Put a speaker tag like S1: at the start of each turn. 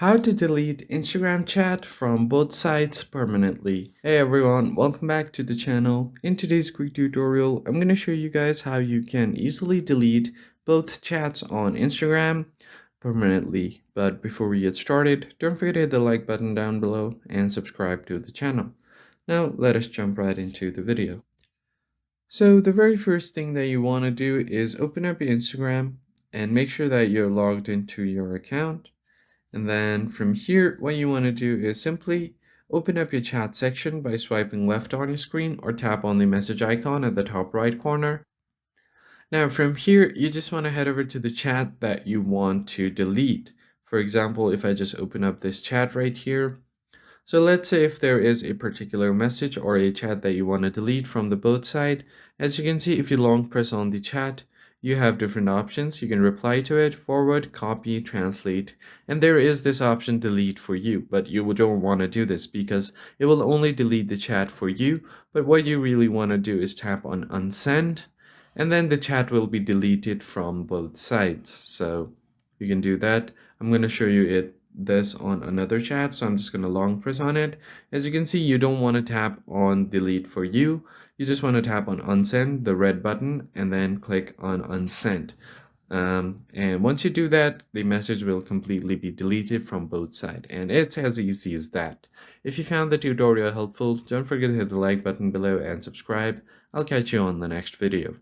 S1: How to delete Instagram chat from both sides permanently. Hey everyone, welcome back to the channel. In today's quick tutorial, I'm going to show you guys how you can easily delete both chats on Instagram permanently. But before we get started, don't forget to hit the like button down below and subscribe to the channel. Now let us jump right into the video. So the very first thing that you want to do is open up your Instagram and make sure that you're logged into your account. And then from here, what you want to do is simply open up your chat section by swiping left on your screen or tap on the message icon at the top right corner. Now from here, you just want to head over to the chat that you want to delete. For example, if I just open up this chat right here. So let's say if there is a particular message or a chat that you want to delete from the both side, as you can see, if you long press on the chat, you have different options. You can reply to it, forward, copy, translate, and there is this option delete for you, but you don't want to do this because it will only delete the chat for you. But what you really want to do is tap on unsend, and then the chat will be deleted from both sides. So you can do that. I'm going to show you this on another chat, so I'm just going to long press on it. As you can see, you don't want to tap on delete for you. You just want to tap on unsend, the red button, and then click on unsend. And once you do that, the message will completely be deleted from both sides, and it's as easy as that. If you found the tutorial helpful, don't forget to hit the like button below and subscribe. I'll catch you on the next video.